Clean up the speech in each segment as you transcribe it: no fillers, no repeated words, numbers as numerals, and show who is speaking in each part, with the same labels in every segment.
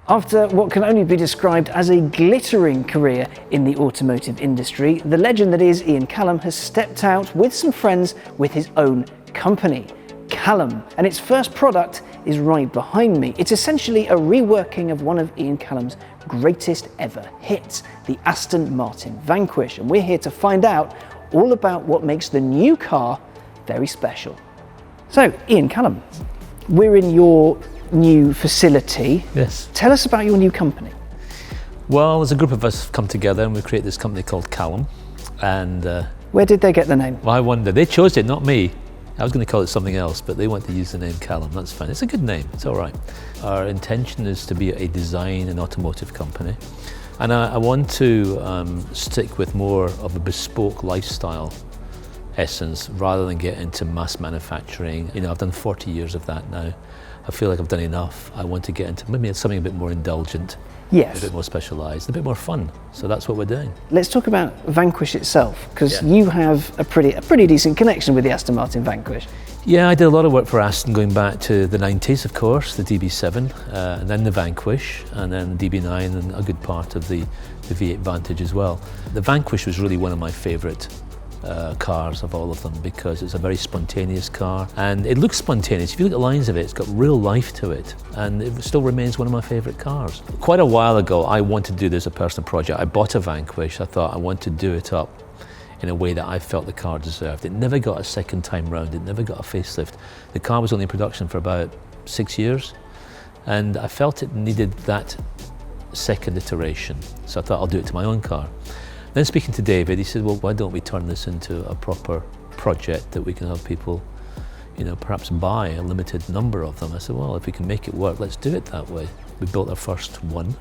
Speaker 1: After what can only be described as a glittering career in the automotive industry, the legend that is Ian Callum has stepped out with some friends with his own company, Callum, and its first product is right behind me. It's essentially a reworking of one of Ian Callum's greatest ever hits, the Aston Martin Vanquish, and we're here to find out all about what makes the new car very special. So, Ian Callum, we're in your new facility.
Speaker 2: Yes.
Speaker 1: Tell us about your new company.
Speaker 2: Well, there's a group of us come together and we created this company called Callum. And
Speaker 1: where did they get the name?
Speaker 2: well, I wonder. They chose it, not me. I was going to call it something else, but they want to use the name Callum. That's fine. It's a good name. It's all right. Our intention is to be a design and automotive company. And I want to stick with more of a bespoke lifestyle essence rather than get into mass manufacturing. You know, I've done 40 years of that now. I feel like I've done enough. I want to get into maybe something a bit more indulgent,
Speaker 1: Yes.
Speaker 2: a bit more specialised, a bit more fun. So that's what we're doing.
Speaker 1: Let's talk about Vanquish itself, because
Speaker 2: Yeah.
Speaker 1: you have a pretty decent connection with the Aston Martin Vanquish.
Speaker 2: Yeah, I did a lot of work for Aston going back to the 90s, of course, the DB7, and then the Vanquish, and then DB9, and a good part of the V8 Vantage as well. The Vanquish was really one of my favourite cars of all of them because it's a very spontaneous car and it looks spontaneous. If you look at the lines of it, it's got real life to it and it still remains one of my favourite cars. Quite a while ago, I wanted to do this as a personal project. I bought a Vanquish. I thought I want to do it up in a way that I felt the car deserved. It never got a second time round. It never got a facelift. The car was only in production for about 6 years and I felt it needed that second iteration. So I thought I'll do it to my own car. Then speaking to David, he said, well, why don't we turn this into a proper project that we can have people, you know, perhaps buy a limited number of them. I said, well, if we can make it work, let's do it that way. We built our first one,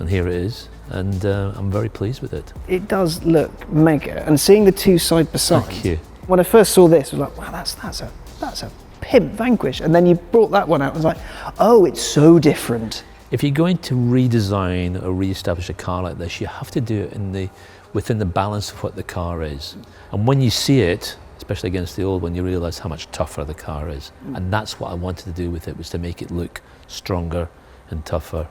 Speaker 2: and here it is, and I'm very pleased with it.
Speaker 1: It does look mega, and seeing the two side by side.
Speaker 2: Thank you.
Speaker 1: When I first saw this, I was like, wow, that's a pimp Vanquish, and then you brought that one out, I was like, oh, it's so different.
Speaker 2: If you're going to redesign or re-establish a car like this, you have to do it within the balance of what the car is. And when you see it, especially against the old one, you realise how much tougher the car is. And that's what I wanted to do with it, was to make it look stronger and tougher.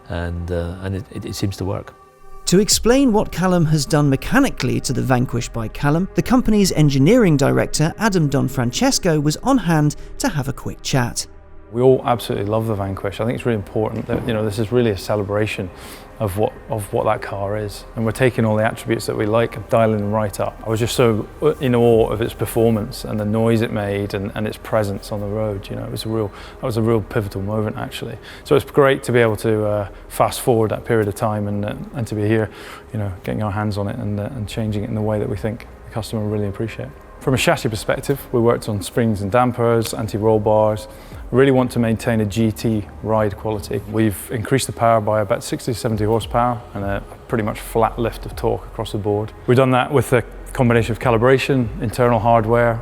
Speaker 2: And it seems to work.
Speaker 1: To explain what Callum has done mechanically to the Vanquish by Callum, the company's engineering director, Adam Don Francesco, was on hand to have a quick chat.
Speaker 3: We all absolutely love the Vanquish. I think it's really important that, you know, this is really a celebration of what that car is, and we're taking all the attributes that we like and dialing them right up. I was just so in awe of its performance and the noise it made and its presence on the road. You know, that was a real pivotal moment actually. So it's great to be able to fast forward that period of time and to be here, you know, getting our hands on it and changing it in the way that we think the customer will really appreciate. From a chassis perspective, we worked on springs and dampers, anti-roll bars. We really want to maintain a GT ride quality. We've increased the power by about 60 to 70 horsepower and a pretty much flat lift of torque across the board. We've done that with a combination of calibration, internal hardware.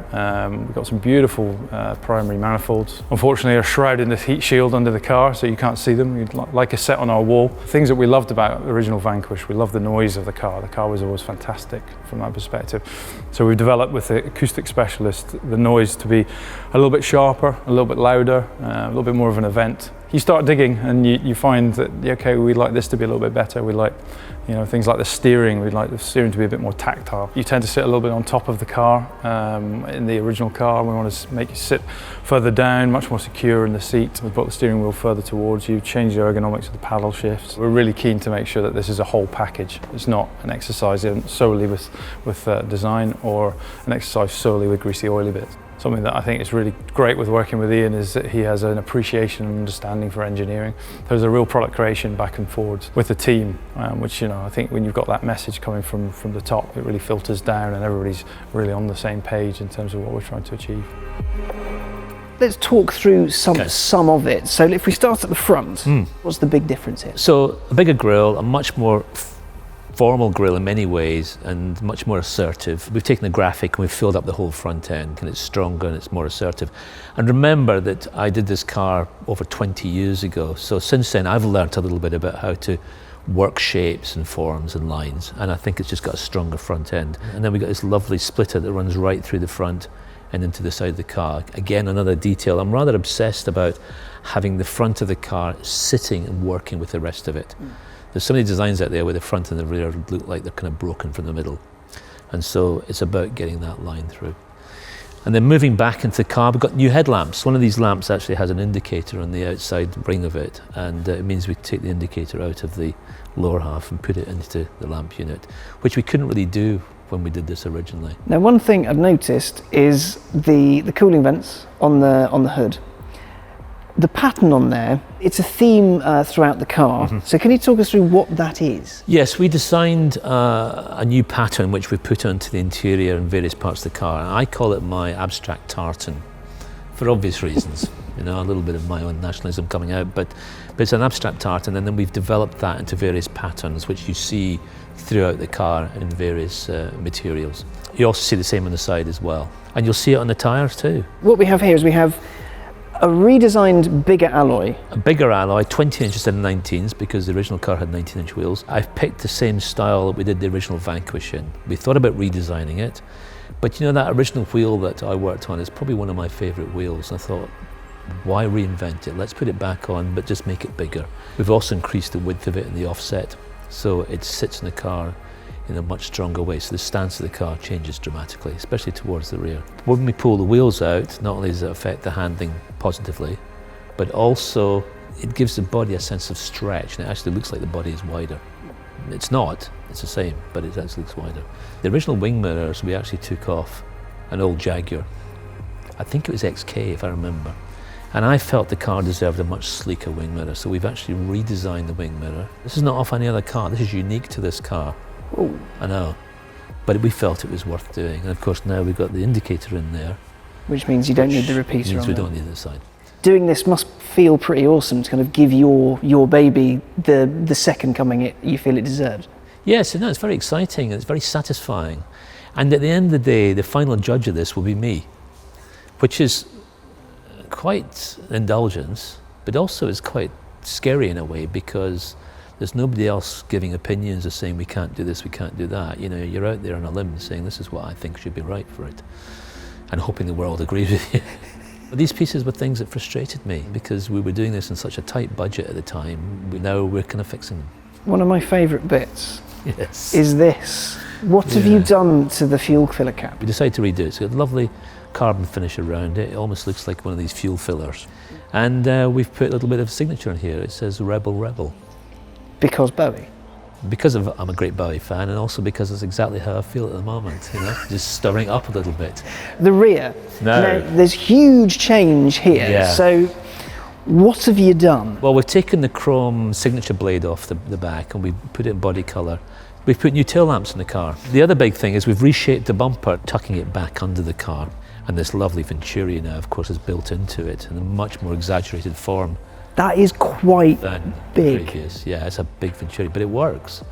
Speaker 3: We've got some beautiful primary manifolds. Unfortunately, they're shrouded in this heat shield under the car, so you can't see them. You'd like a set on our wall. Things that we loved about the original Vanquish, we loved the noise of the car. The car was always fantastic from that perspective. So we've developed with the acoustic specialist the noise to be a little bit sharper, a little bit louder, a little bit more of an event. You start digging and you find that, okay, we'd like this to be a little bit better. We like, you know, things like the steering. We'd like the steering to be a bit more tactile. You tend to sit a little bit on top of the car in the original car. We want to make you sit further down, much more secure in the seat. We've brought the steering wheel further towards you, changed the ergonomics of the paddle shifts. We're really keen to make sure that this is a whole package. It's not an exercise solely with design or an exercise solely with greasy, oily bits. Something that I think is really great with working with Ian is that he has an appreciation and understanding for engineering. There's a real product creation back and forwards with the team, which, you know, I think when you've got that message coming from the top, it really filters down and everybody's really on the same page in terms of what we're trying to achieve.
Speaker 1: Let's talk through some of it. So if we start at the front, what's the big difference here?
Speaker 2: So a bigger grille, a much more formal grille in many ways and much more assertive. We've taken the graphic and we've filled up the whole front end and it's stronger and it's more assertive. And remember that I did this car over 20 years ago. So since then I've learnt a little bit about how to work shapes and forms and lines, and I think it's just got a stronger front end. And then we've got this lovely splitter that runs right through the front and into the side of the car. Again, another detail. I'm rather obsessed about having the front of the car sitting and working with the rest of it. There's so many designs out there where the front and the rear look like they're kind of broken from the middle. And so it's about getting that line through. And then moving back into the car, we've got new headlamps. One of these lamps actually has an indicator on the outside ring of it, and it means we take the indicator out of the lower half and put it into the lamp unit, which we couldn't really do when we did this originally.
Speaker 1: Now, one thing I've noticed is the cooling vents on the hood. The pattern on there, it's a theme throughout the car. So can you talk us through what that is?
Speaker 2: Yes, we designed a new pattern which we put onto the interior and various parts of the car. And I call it my abstract tartan, for obvious reasons. You know, a little bit of my own nationalism coming out, but it's an abstract tartan, and then we've developed that into various patterns which you see throughout the car in various materials. You also see the same on the side as well. And you'll see it on the tyres too.
Speaker 1: What we have here is we have a redesigned bigger alloy.
Speaker 2: A bigger alloy, 20 inches instead of 19s, because the original car had 19-inch wheels. I've picked the same style that we did the original Vanquish in. We thought about redesigning it, but you know, that original wheel that I worked on is probably one of my favourite wheels. I thought, why reinvent it? Let's put it back on, but just make it bigger. We've also increased the width of it and the offset, so it sits in the car in a much stronger way, so the stance of the car changes dramatically, especially towards the rear. When we pull the wheels out, not only does it affect the handling positively, but also it gives the body a sense of stretch, and it actually looks like the body is wider. It's not, it's the same, but it actually looks wider. The original wing mirrors we actually took off an old Jaguar. I think it was XK if I remember. And I felt the car deserved a much sleeker wing mirror, so we've actually redesigned the wing mirror. This is not off any other car, this is unique to this car.
Speaker 1: Oh,
Speaker 2: I know, but we felt it was worth doing. And of course now we've got the indicator in there.
Speaker 1: which means you don't need the repeater
Speaker 2: means
Speaker 1: on
Speaker 2: we
Speaker 1: it.
Speaker 2: don't need the side.
Speaker 1: Doing this must feel pretty awesome to kind of give your baby the second coming you feel it deserves.
Speaker 2: Yes, no, it's very exciting and it's very satisfying. And at the end of the day, the final judge of this will be me, which is quite an indulgence, but also is quite scary in a way, because there's nobody else giving opinions or saying we can't do this, we can't do that. You know, you're out there on a limb saying this is what I think should be right for it, and hoping the world agrees with you. But these pieces were things that frustrated me because we were doing this in such a tight budget at the time. Now we're kind of fixing them.
Speaker 1: One of my favourite bits
Speaker 2: Yes.
Speaker 1: is this. What have you done to the fuel filler cap?
Speaker 2: We decided to redo it. It's got a lovely carbon finish around it. It almost looks like one of these fuel fillers. And we've put a little bit of signature in here. It says Rebel Rebel.
Speaker 1: Because Bowie.
Speaker 2: Because I'm a great Bowie fan, and also because it's exactly how I feel at the moment, you know, just stirring up a little bit.
Speaker 1: The rear.
Speaker 2: No.
Speaker 1: Now, there's huge change here.
Speaker 2: Yeah.
Speaker 1: So what have you done?
Speaker 2: Well, we've taken the chrome signature blade off the back and we put it in body colour. We've put new tail lamps in the car. The other big thing is we've reshaped the bumper, tucking it back under the car. And this lovely Venturi now, of course, is built into it in a much more exaggerated form
Speaker 1: That is quite
Speaker 2: than
Speaker 1: big.
Speaker 2: the previous. Yeah, it's a big Venturi, but it works.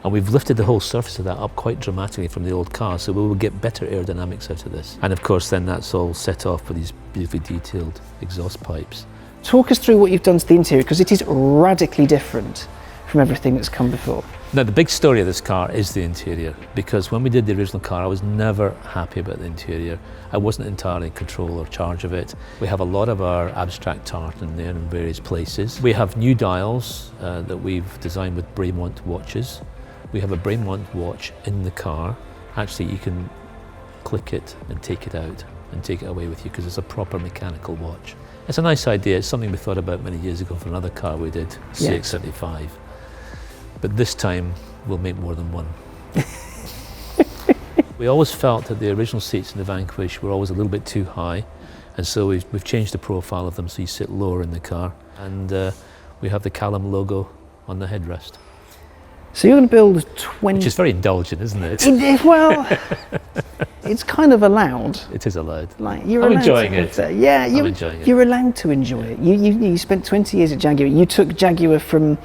Speaker 2: And we've lifted the whole surface of that up quite dramatically from the old car, so we will get better aerodynamics out of this. And of course, then that's all set off with these beautifully detailed exhaust pipes.
Speaker 1: Talk us through what you've done to the interior, because it is radically different from everything that's come before.
Speaker 2: Now, the big story of this car is the interior, because when we did the original car, I was never happy about the interior. I wasn't entirely in control or charge of it. We have a lot of our abstract tartan there in various places. We have new dials that we've designed with Braemont watches. We have a Braemont watch in the car. Actually, you can click it and take it out and take it away with you, because it's a proper mechanical watch. It's a nice idea. It's something we thought about many years ago for another car we did, CX-75. But this time we'll make more than one. We always felt that the original seats in the Vanquish were always a little bit too high, and so we've changed the profile of them so you sit lower in the car, and we have the Callum logo on the headrest.
Speaker 1: So you're going to build 20...
Speaker 2: Which is very indulgent, isn't it?
Speaker 1: Well, it's kind of allowed.
Speaker 2: It is allowed.
Speaker 1: Like, you're
Speaker 2: I'm
Speaker 1: allowed
Speaker 2: enjoying
Speaker 1: to
Speaker 2: it.
Speaker 1: live there. Yeah,
Speaker 2: I'm enjoying it.
Speaker 1: You're allowed to enjoy it. You spent 20 years at Jaguar. You took Jaguar from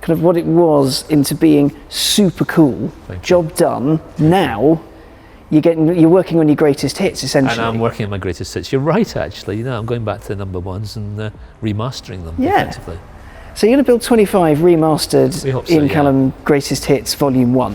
Speaker 1: kind of what it was into being super cool.
Speaker 2: Thank you.
Speaker 1: Job done. Now you're working on your greatest hits, essentially.
Speaker 2: And I'm working on my greatest hits. You're right, actually. You know, I'm going back to the number ones and remastering them effectively.
Speaker 1: So you're going to build 25 remastered
Speaker 2: hope so,
Speaker 1: in
Speaker 2: yeah.
Speaker 1: Callum Greatest Hits Volume 1.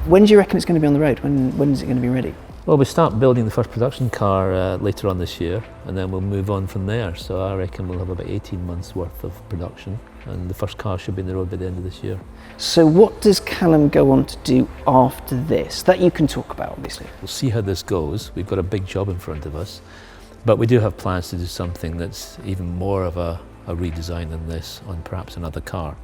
Speaker 1: When do you reckon it's going to be on the road? When is it going to be ready?
Speaker 2: Well, we start building the first production car later on this year, and then we'll move on from there. So I reckon we'll have about 18 months worth of production, and the first car should be in the road by the end of this year.
Speaker 1: So what does Callum go on to do after this? That you can talk about, obviously.
Speaker 2: We'll see how this goes. We've got a big job in front of us, but we do have plans to do something that's even more of a redesign than this on perhaps another car.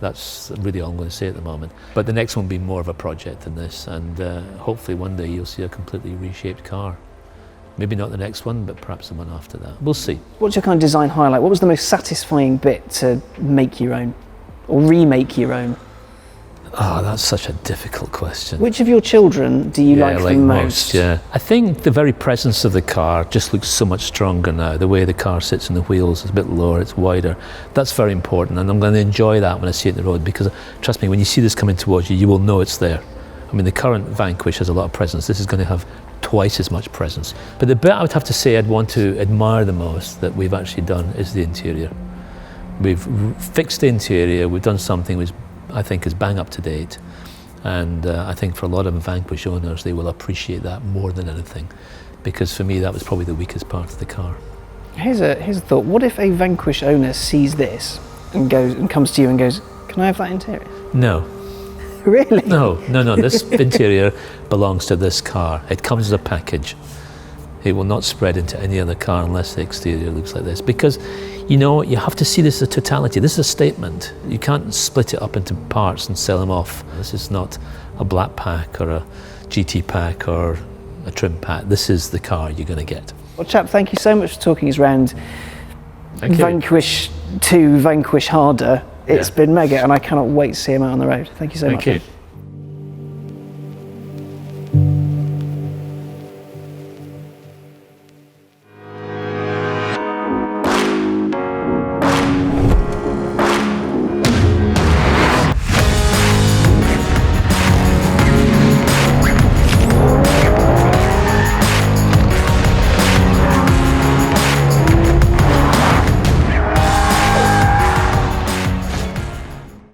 Speaker 2: That's really all I'm going to say at the moment. But the next one will be more of a project than this, and hopefully one day you'll see a completely reshaped car. Maybe not the next one, but perhaps the one after that. We'll see.
Speaker 1: What's your kind of design highlight? What was the most satisfying bit to make your own, or remake your own?
Speaker 2: Oh, that's such a difficult question.
Speaker 1: Which of your children do you like the most?
Speaker 2: Yeah, I think the very presence of the car just looks so much stronger now. The way the car sits in the wheels is a bit lower, it's wider. That's very important, and I'm going to enjoy that when I see it on the road, because trust me, when you see this coming towards you, you will know it's there. I mean, the current Vanquish has a lot of presence. This is going to have twice as much presence. But the bit I would have to say I'd want to admire the most that we've actually done is the interior. We've fixed the interior, we've done something which I think is bang up to date, and I think for a lot of Vanquish owners they will appreciate that more than anything, because for me that was probably the weakest part of the car.
Speaker 1: Here's a thought. What if a Vanquish owner sees this and comes to you and goes, "Can I have that interior?"
Speaker 2: No.
Speaker 1: Really?
Speaker 2: No. This interior belongs to this car. It comes as a package. It will not spread into any other car unless the exterior looks like this, because you know, you have to see this as a totality. This is a statement. You can't split it up into parts and sell them off. This is not a black pack or a GT pack or a trim pack. This is the car you're going to get.
Speaker 1: Well, chap, thank you so much for talking us around Vanquish to Vanquish harder. It's been mega, and I cannot wait to see him out on the road. Thank you so much.
Speaker 2: Thank you.